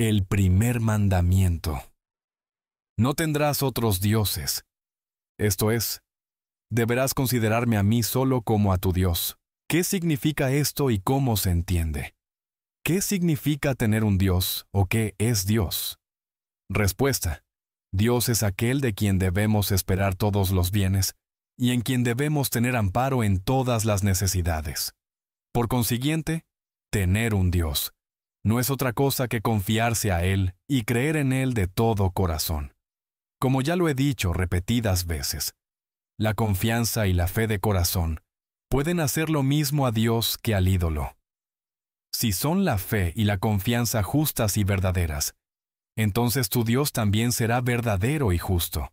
El primer mandamiento. No tendrás otros dioses. Esto es, deberás considerarme a mí solo como a tu Dios. ¿Qué significa esto y cómo se entiende? ¿Qué significa tener un Dios o qué es Dios? Respuesta. Dios es aquel de quien debemos esperar todos los bienes y en quien debemos tener amparo en todas las necesidades. Por consiguiente, tener un Dios no es otra cosa que confiarse a Él y creer en Él de todo corazón. Como ya lo he dicho repetidas veces, la confianza y la fe de corazón pueden hacer lo mismo a Dios que al ídolo. Si son la fe y la confianza justas y verdaderas, entonces tu Dios también será verdadero y justo.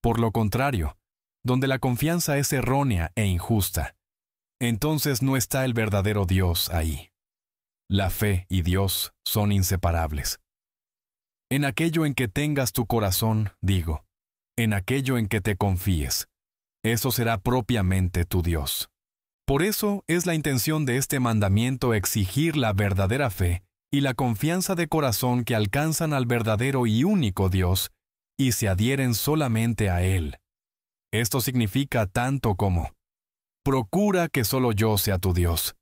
Por lo contrario, donde la confianza es errónea e injusta, entonces no está el verdadero Dios ahí. La fe y Dios son inseparables. En aquello en que tengas tu corazón, digo, en aquello en que te confíes, eso será propiamente tu Dios. Por eso es la intención de este mandamiento exigir la verdadera fe y la confianza de corazón que alcanzan al verdadero y único Dios y se adhieren solamente a Él. Esto significa tanto como: procura que solo yo sea tu Dios,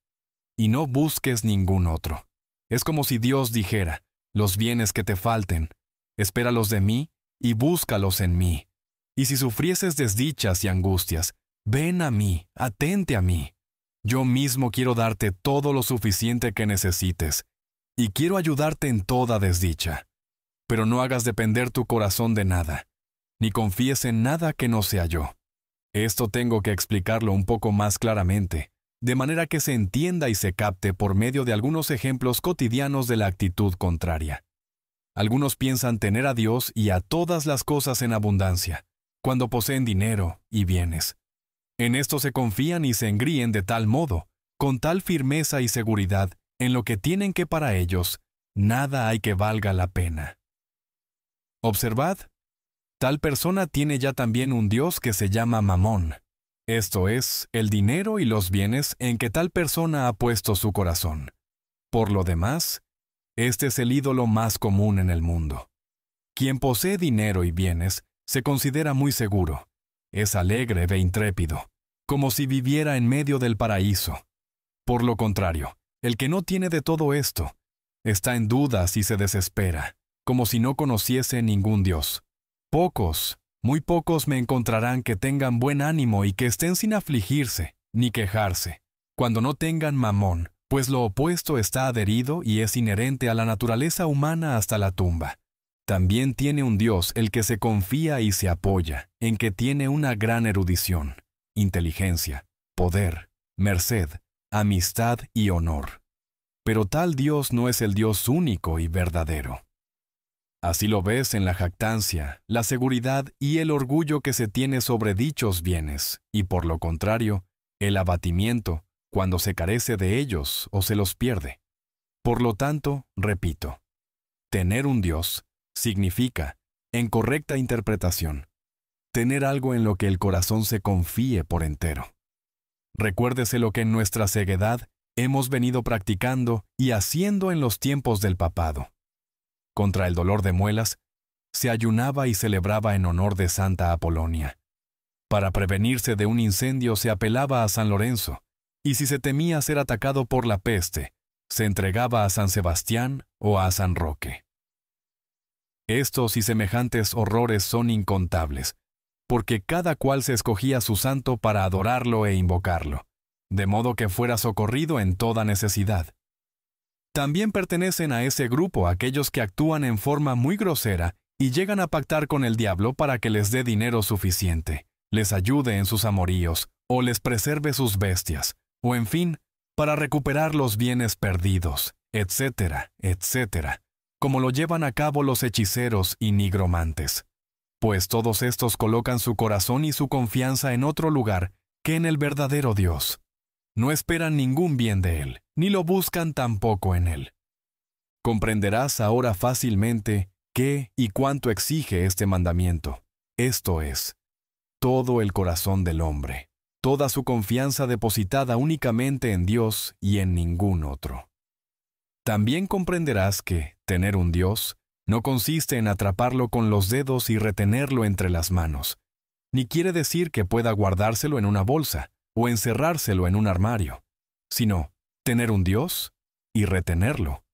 y no busques ningún otro. Es como si Dios dijera: los bienes que te falten, espéralos de mí y búscalos en mí. Y si sufrieses desdichas y angustias, ven a mí, atente a mí. Yo mismo quiero darte todo lo suficiente que necesites, y quiero ayudarte en toda desdicha. Pero no hagas depender tu corazón de nada, ni confíes en nada que no sea yo. Esto tengo que explicarlo un poco más claramente, de manera que se entienda y se capte por medio de algunos ejemplos cotidianos de la actitud contraria. Algunos piensan tener a Dios y a todas las cosas en abundancia, cuando poseen dinero y bienes. En esto se confían y se engríen de tal modo, con tal firmeza y seguridad, en lo que tienen que para ellos, nada hay que valga la pena. Observad, tal persona tiene ya también un Dios que se llama Mamón. Esto es, el dinero y los bienes en que tal persona ha puesto su corazón. Por lo demás, este es el ídolo más común en el mundo. Quien posee dinero y bienes se considera muy seguro, es alegre e intrépido, como si viviera en medio del paraíso. Por lo contrario, el que no tiene de todo esto, está en dudas y se desespera, como si no conociese ningún Dios. Pocos, muy pocos me encontrarán que tengan buen ánimo y que estén sin afligirse, ni quejarse, cuando no tengan mamón, pues lo opuesto está adherido y es inherente a la naturaleza humana hasta la tumba. También tiene un Dios el que se confía y se apoya, en que tiene una gran erudición, inteligencia, poder, merced, amistad y honor. Pero tal Dios no es el Dios único y verdadero. Así lo ves en la jactancia, la seguridad y el orgullo que se tiene sobre dichos bienes, y por lo contrario, el abatimiento, cuando se carece de ellos o se los pierde. Por lo tanto, repito, tener un Dios significa, en correcta interpretación, tener algo en lo que el corazón se confíe por entero. Recuérdese lo que en nuestra ceguedad hemos venido practicando y haciendo en los tiempos del papado. Contra el dolor de muelas, se ayunaba y celebraba en honor de Santa Apolonia. Para prevenirse de un incendio se apelaba a San Lorenzo, y si se temía ser atacado por la peste, se entregaba a San Sebastián o a San Roque. Estos y semejantes horrores son incontables, porque cada cual se escogía su santo para adorarlo e invocarlo, de modo que fuera socorrido en toda necesidad. También pertenecen a ese grupo aquellos que actúan en forma muy grosera y llegan a pactar con el diablo para que les dé dinero suficiente, les ayude en sus amoríos, o les preserve sus bestias, o en fin, para recuperar los bienes perdidos, etcétera, etcétera, como lo llevan a cabo los hechiceros y nigromantes. Pues todos estos colocan su corazón y su confianza en otro lugar que en el verdadero Dios. No esperan ningún bien de Él, ni lo buscan tampoco en Él. Comprenderás ahora fácilmente qué y cuánto exige este mandamiento. Esto es, todo el corazón del hombre, toda su confianza depositada únicamente en Dios y en ningún otro. También comprenderás que, Tener un Dios no consiste en atraparlo con los dedos y retenerlo entre las manos, ni quiere decir que pueda guardárselo en una bolsa o encerrárselo en un armario, sino tener un Dios y retenerlo.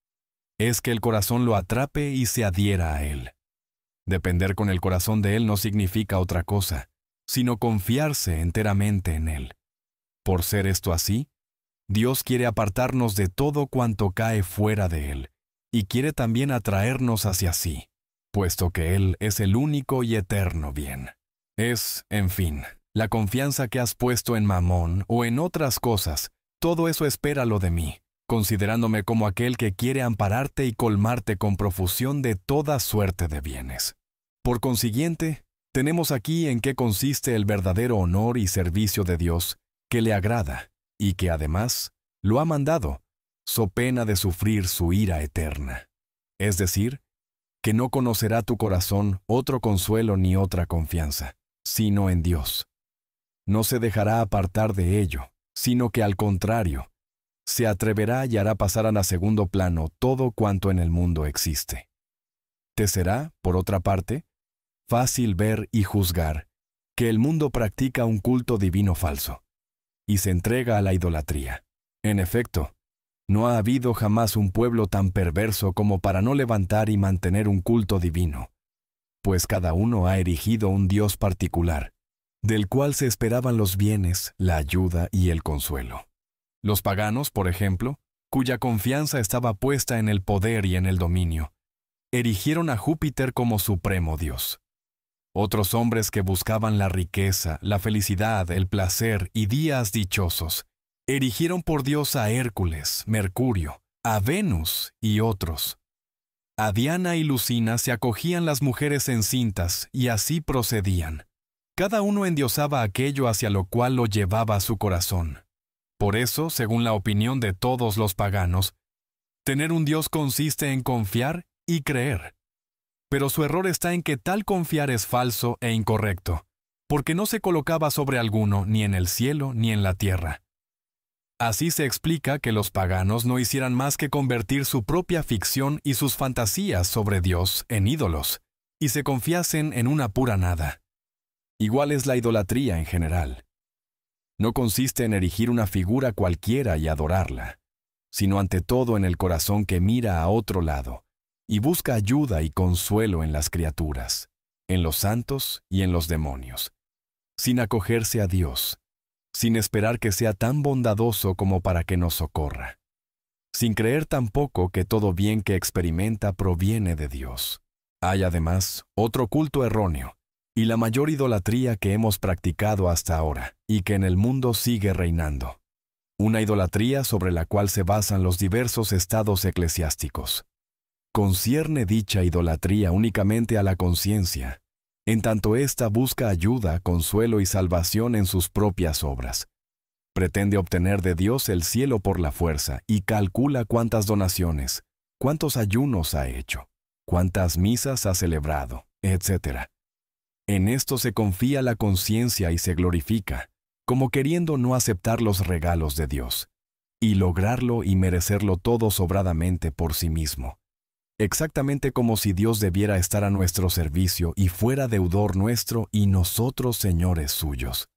Es que el corazón lo atrape y se adhiera a Él. Depender con el corazón de Él no significa otra cosa, sino confiarse enteramente en Él. Por ser esto así, Dios quiere apartarnos de todo cuanto cae fuera de Él, y quiere también atraernos hacia sí, puesto que Él es el único y eterno bien. Es, en fin, la confianza que has puesto en Mamón o en otras cosas, todo eso espéralo de mí, considerándome como aquel que quiere ampararte y colmarte con profusión de toda suerte de bienes. Por consiguiente, tenemos aquí en qué consiste el verdadero honor y servicio de Dios, que le agrada, y que además lo ha mandado, so pena de sufrir su ira eterna. Es decir, que no conocerá tu corazón otro consuelo ni otra confianza, sino en Dios. No se dejará apartar de ello, sino que al contrario, se atreverá y hará pasar a segundo plano todo cuanto en el mundo existe. Te será, por otra parte, fácil ver y juzgar que el mundo practica un culto divino falso, y se entrega a la idolatría. En efecto, no ha habido jamás un pueblo tan perverso como para no levantar y mantener un culto divino, pues cada uno ha erigido un Dios particular, del cual se esperaban los bienes, la ayuda y el consuelo. Los paganos, por ejemplo, cuya confianza estaba puesta en el poder y en el dominio, erigieron a Júpiter como supremo Dios. Otros hombres que buscaban la riqueza, la felicidad, el placer y días dichosos, erigieron por Dios a Hércules, Mercurio, a Venus y otros. A Diana y Lucina se acogían las mujeres encintas y así procedían. Cada uno endiosaba aquello hacia lo cual lo llevaba a su corazón. Por eso, según la opinión de todos los paganos, tener un Dios consiste en confiar y creer. Pero su error está en que tal confiar es falso e incorrecto, porque no se colocaba sobre alguno ni en el cielo ni en la tierra. Así se explica que los paganos no hicieran más que convertir su propia ficción y sus fantasías sobre Dios en ídolos, y se confiasen en una pura nada. Igual es la idolatría en general. No consiste en erigir una figura cualquiera y adorarla, sino ante todo en el corazón que mira a otro lado, y busca ayuda y consuelo en las criaturas, en los santos y en los demonios, sin acogerse a Dios, sin esperar que sea tan bondadoso como para que nos socorra, sin creer tampoco que todo bien que experimenta proviene de Dios. Hay además otro culto erróneo, y la mayor idolatría que hemos practicado hasta ahora, y que en el mundo sigue reinando. Una idolatría sobre la cual se basan los diversos estados eclesiásticos. Concierne dicha idolatría únicamente a la conciencia, en tanto ésta busca ayuda, consuelo y salvación en sus propias obras. Pretende obtener de Dios el cielo por la fuerza y calcula cuántas donaciones, cuántos ayunos ha hecho, cuántas misas ha celebrado, etc. En esto se confía la conciencia y se glorifica, como queriendo no aceptar los regalos de Dios, y lograrlo y merecerlo todo sobradamente por sí mismo. Exactamente como si Dios debiera estar a nuestro servicio y fuera deudor nuestro y nosotros señores suyos.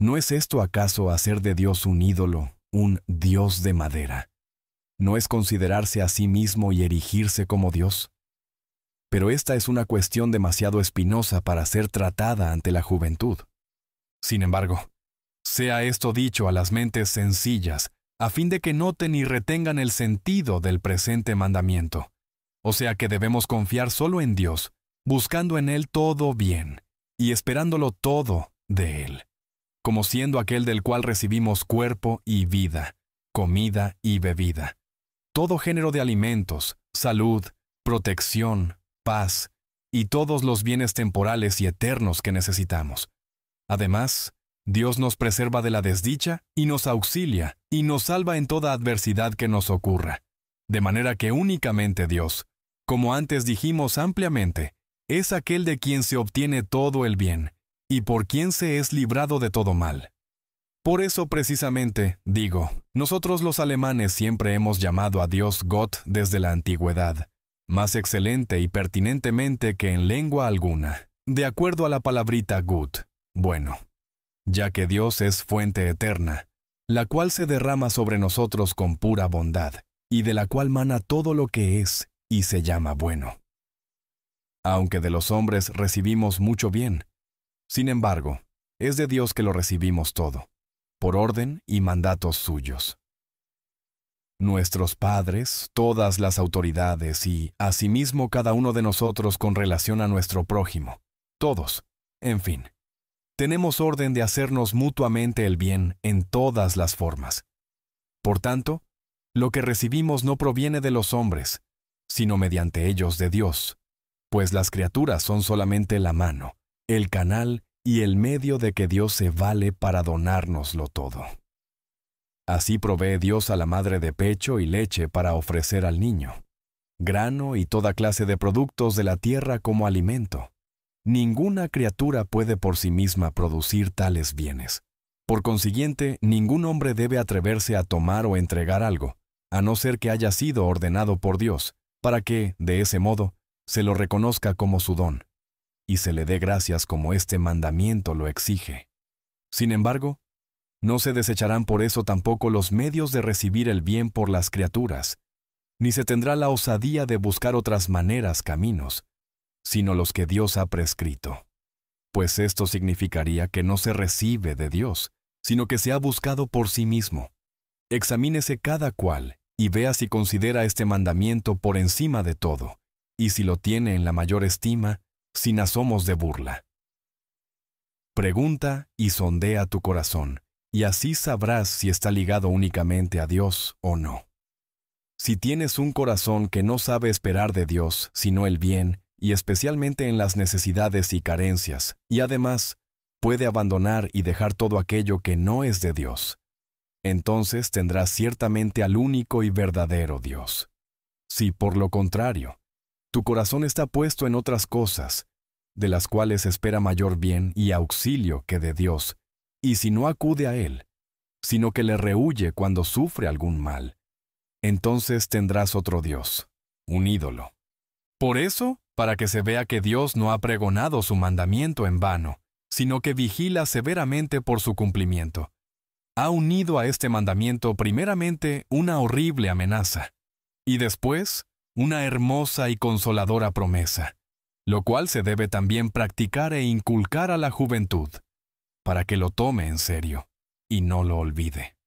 ¿No es esto acaso hacer de Dios un ídolo, un Dios de madera? ¿No es considerarse a sí mismo y erigirse como Dios? Pero esta es una cuestión demasiado espinosa para ser tratada ante la juventud. Sin embargo, sea esto dicho a las mentes sencillas, a fin de que noten y retengan el sentido del presente mandamiento. O sea que debemos confiar solo en Dios, buscando en Él todo bien, y esperándolo todo de Él, como siendo aquel del cual recibimos cuerpo y vida, comida y bebida, todo género de alimentos, salud, protección, paz, y todos los bienes temporales y eternos que necesitamos. Además, Dios nos preserva de la desdicha y nos auxilia y nos salva en toda adversidad que nos ocurra, de manera que únicamente Dios, como antes dijimos ampliamente, es aquel de quien se obtiene todo el bien, y por quien se es librado de todo mal. Por eso precisamente, digo, nosotros los alemanes siempre hemos llamado a Dios Gott desde la antigüedad, más excelente y pertinentemente que en lengua alguna, de acuerdo a la palabrita gut, bueno, ya que Dios es fuente eterna, la cual se derrama sobre nosotros con pura bondad, y de la cual mana todo lo que es y se llama bueno. Aunque de los hombres recibimos mucho bien, sin embargo, es de Dios que lo recibimos todo, por orden y mandatos suyos. Nuestros padres, todas las autoridades y, asimismo, cada uno de nosotros con relación a nuestro prójimo, todos, en fin, tenemos orden de hacernos mutuamente el bien en todas las formas. Por tanto, lo que recibimos no proviene de los hombres, sino mediante ellos de Dios, pues las criaturas son solamente la mano, el canal y el medio de que Dios se vale para donárnoslo todo. Así provee Dios a la madre de pecho y leche para ofrecer al niño, grano y toda clase de productos de la tierra como alimento. Ninguna criatura puede por sí misma producir tales bienes. Por consiguiente, ningún hombre debe atreverse a tomar o entregar algo, a no ser que haya sido ordenado por Dios, para que, de ese modo, se lo reconozca como su don, y se le dé gracias como este mandamiento lo exige. Sin embargo, no se desecharán por eso tampoco los medios de recibir el bien por las criaturas, ni se tendrá la osadía de buscar otras maneras, caminos, sino los que Dios ha prescrito. Pues esto significaría que no se recibe de Dios, sino que se ha buscado por sí mismo. Examínese cada cual y vea si considera este mandamiento por encima de todo, y si lo tiene en la mayor estima, sin asomos de burla. Pregunta y sondea tu corazón, y así sabrás si está ligado únicamente a Dios o no. Si tienes un corazón que no sabe esperar de Dios, sino el bien, y especialmente en las necesidades y carencias, y además puede abandonar y dejar todo aquello que no es de Dios, entonces tendrás ciertamente al único y verdadero Dios. Si, por lo contrario, tu corazón está puesto en otras cosas, de las cuales espera mayor bien y auxilio que de Dios, y si no acude a Él, sino que le rehúye cuando sufre algún mal, entonces tendrás otro Dios, un ídolo. Por eso, para que se vea que Dios no ha pregonado su mandamiento en vano, sino que vigila severamente por su cumplimiento, ha unido a este mandamiento primeramente una horrible amenaza, y después una hermosa y consoladora promesa, lo cual se debe también practicar e inculcar a la juventud, para que lo tome en serio y no lo olvide.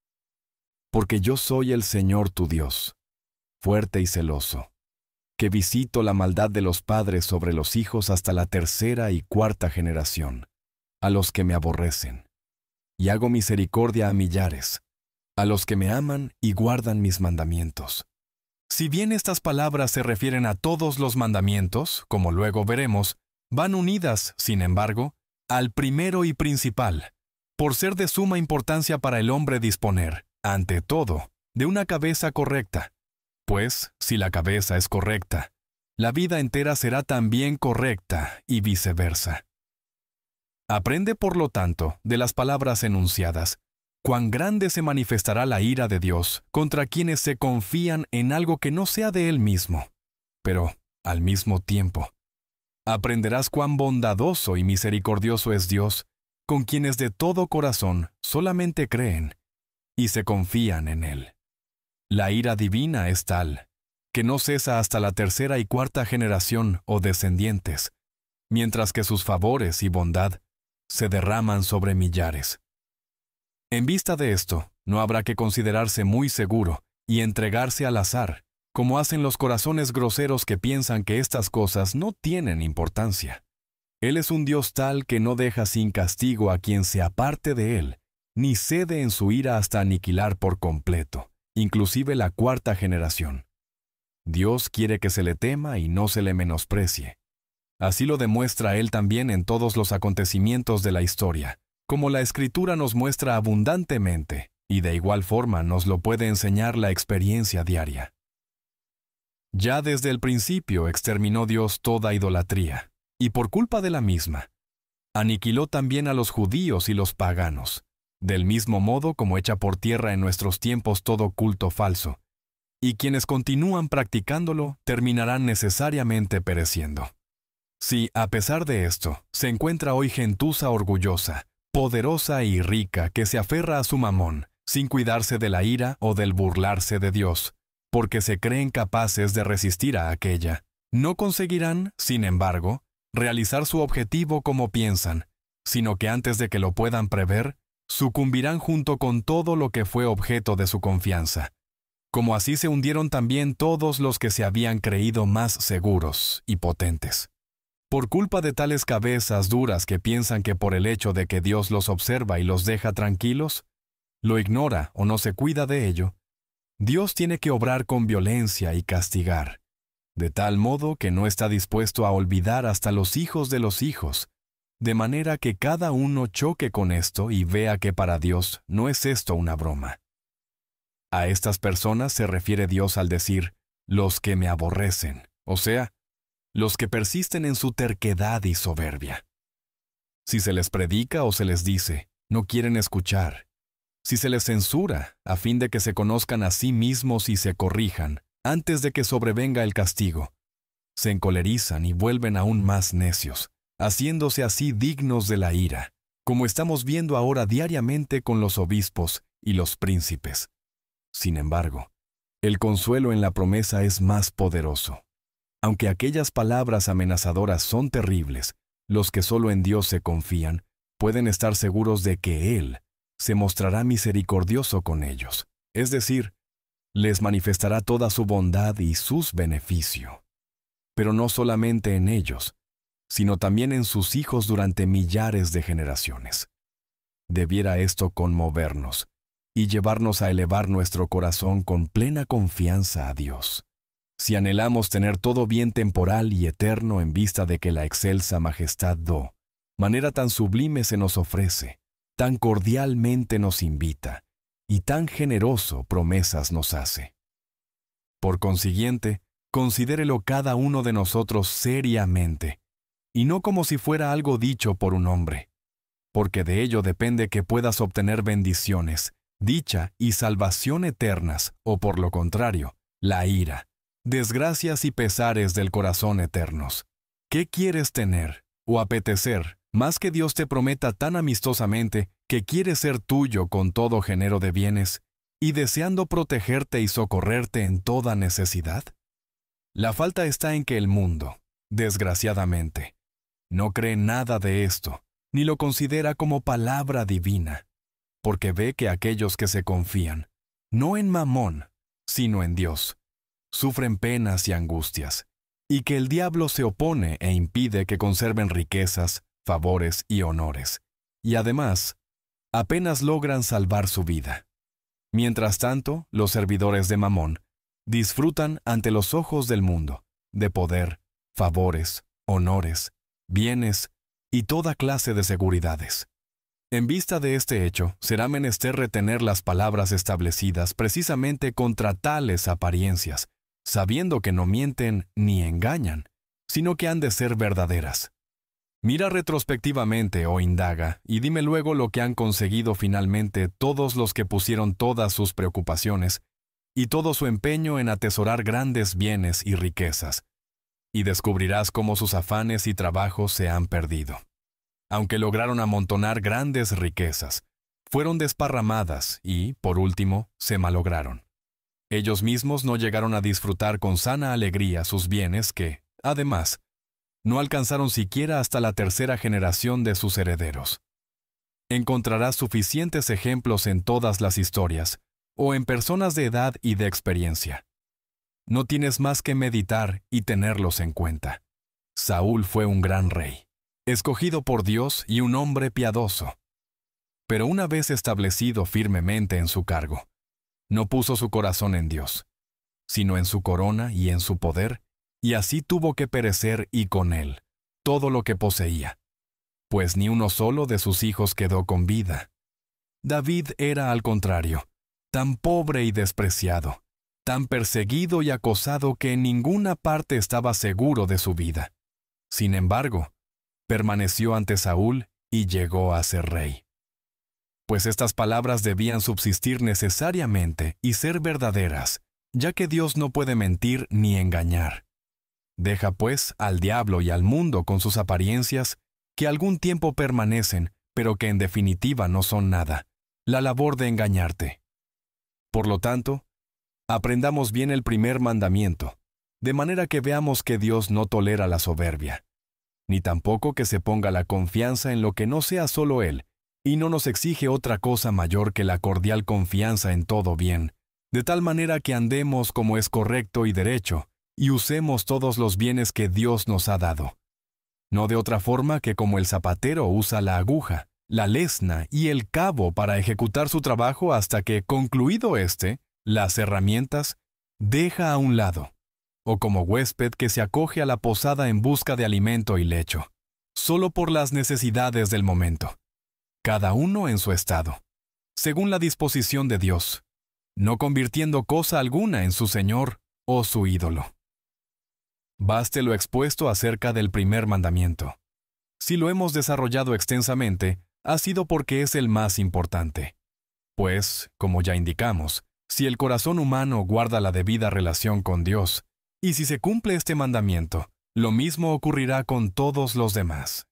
Porque yo soy el Señor tu Dios, fuerte y celoso, que visito la maldad de los padres sobre los hijos hasta la tercera y cuarta generación, a los que me aborrecen, y hago misericordia a millares, a los que me aman y guardan mis mandamientos. Si bien estas palabras se refieren a todos los mandamientos, como luego veremos, van unidas, sin embargo, al primero y principal, por ser de suma importancia para el hombre disponer, ante todo, de una cabeza correcta. Pues, si la cabeza es correcta, la vida entera será también correcta y viceversa. Aprende, por lo tanto, de las palabras enunciadas, cuán grande se manifestará la ira de Dios contra quienes se confían en algo que no sea de Él mismo. Pero, al mismo tiempo, aprenderás cuán bondadoso y misericordioso es Dios con quienes de todo corazón solamente creen y se confían en Él. La ira divina es tal, que no cesa hasta la tercera y cuarta generación o descendientes, mientras que sus favores y bondad se derraman sobre millares. En vista de esto, no habrá que considerarse muy seguro y entregarse al azar, como hacen los corazones groseros que piensan que estas cosas no tienen importancia. Él es un Dios tal que no deja sin castigo a quien se aparte de Él, ni cede en su ira hasta aniquilar por completo, inclusive la cuarta generación. Dios quiere que se le tema y no se le menosprecie. Así lo demuestra Él también en todos los acontecimientos de la historia, como la Escritura nos muestra abundantemente, y de igual forma nos lo puede enseñar la experiencia diaria. Ya desde el principio exterminó Dios toda idolatría, y por culpa de la misma, aniquiló también a los judíos y los paganos, del mismo modo como echa por tierra en nuestros tiempos todo culto falso, y quienes continúan practicándolo terminarán necesariamente pereciendo. Si, a pesar de esto, se encuentra hoy gentuza orgullosa, poderosa y rica que se aferra a su mamón, sin cuidarse de la ira o del burlarse de Dios, porque se creen capaces de resistir a aquella, no conseguirán, sin embargo, realizar su objetivo como piensan, sino que antes de que lo puedan prever, sucumbirán junto con todo lo que fue objeto de su confianza. Como así se hundieron también todos los que se habían creído más seguros y potentes. Por culpa de tales cabezas duras que piensan que por el hecho de que Dios los observa y los deja tranquilos, lo ignora o no se cuida de ello, Dios tiene que obrar con violencia y castigar, de tal modo que no está dispuesto a olvidar hasta los hijos de los hijos, de manera que cada uno choque con esto y vea que para Dios no es esto una broma. A estas personas se refiere Dios al decir, los que me aborrecen, o sea, los que persisten en su terquedad y soberbia. Si se les predica o se les dice, no quieren escuchar. Si se les censura, a fin de que se conozcan a sí mismos y se corrijan, antes de que sobrevenga el castigo, se encolerizan y vuelven aún más necios, haciéndose así dignos de la ira, como estamos viendo ahora diariamente con los obispos y los príncipes. Sin embargo, el consuelo en la promesa es más poderoso. Aunque aquellas palabras amenazadoras son terribles, los que solo en Dios se confían pueden estar seguros de que Él se mostrará misericordioso con ellos, es decir, les manifestará toda su bondad y sus beneficios. Pero no solamente en ellos, sino también en sus hijos durante millares de generaciones. Debiera esto conmovernos y llevarnos a elevar nuestro corazón con plena confianza a Dios. Si anhelamos tener todo bien temporal y eterno en vista de que la excelsa majestad manera tan sublime se nos ofrece, tan cordialmente nos invita, y tan generoso promesas nos hace. Por consiguiente, considérelo cada uno de nosotros seriamente, y no como si fuera algo dicho por un hombre, porque de ello depende que puedas obtener bendiciones, dicha y salvación eternas, o por lo contrario, la ira, desgracias y pesares del corazón eternos. ¿Qué quieres tener o apetecer más que Dios te prometa tan amistosamente que quiere ser tuyo con todo género de bienes y deseando protegerte y socorrerte en toda necesidad? La falta está en que el mundo, desgraciadamente, no cree nada de esto, ni lo considera como palabra divina, porque ve que aquellos que se confían, no en Mamón, sino en Dios, sufren penas y angustias, y que el diablo se opone e impide que conserven riquezas, favores y honores, y además, apenas logran salvar su vida. Mientras tanto, los servidores de Mamón disfrutan ante los ojos del mundo de poder, favores, honores, bienes y toda clase de seguridades. En vista de este hecho, será menester retener las palabras establecidas precisamente contra tales apariencias, sabiendo que no mienten ni engañan, sino que han de ser verdaderas. Mira retrospectivamente, oh indaga, y dime luego lo que han conseguido finalmente todos los que pusieron todas sus preocupaciones y todo su empeño en atesorar grandes bienes y riquezas, y descubrirás cómo sus afanes y trabajos se han perdido. Aunque lograron amontonar grandes riquezas, fueron desparramadas y, por último, se malograron. Ellos mismos no llegaron a disfrutar con sana alegría sus bienes que, además, no alcanzaron siquiera hasta la tercera generación de sus herederos. Encontrarás suficientes ejemplos en todas las historias, o en personas de edad y de experiencia. No tienes más que meditar y tenerlos en cuenta. Saúl fue un gran rey, escogido por Dios y un hombre piadoso. Pero una vez establecido firmemente en su cargo, no puso su corazón en Dios, sino en su corona y en su poder, y así tuvo que perecer y con él todo lo que poseía, pues ni uno solo de sus hijos quedó con vida. David era, al contrario, tan pobre y despreciado, tan perseguido y acosado que en ninguna parte estaba seguro de su vida. Sin embargo, permaneció ante Saúl y llegó a ser rey. Pues estas palabras debían subsistir necesariamente y ser verdaderas, ya que Dios no puede mentir ni engañar. Deja pues al diablo y al mundo con sus apariencias, que algún tiempo permanecen, pero que en definitiva no son nada, la labor de engañarte. Por lo tanto, aprendamos bien el primer mandamiento, de manera que veamos que Dios no tolera la soberbia, ni tampoco que se ponga la confianza en lo que no sea solo Él, y no nos exige otra cosa mayor que la cordial confianza en todo bien, de tal manera que andemos como es correcto y derecho, y usemos todos los bienes que Dios nos ha dado. No de otra forma que como el zapatero usa la aguja, la lesna y el cabo para ejecutar su trabajo hasta que, concluido éste, las herramientas, deja a un lado, o como huésped que se acoge a la posada en busca de alimento y lecho, solo por las necesidades del momento, cada uno en su estado, según la disposición de Dios, no convirtiendo cosa alguna en su Señor o su ídolo. Baste lo expuesto acerca del primer mandamiento. Si lo hemos desarrollado extensamente, ha sido porque es el más importante. Pues, como ya indicamos, si el corazón humano guarda la debida relación con Dios, y si se cumple este mandamiento, lo mismo ocurrirá con todos los demás.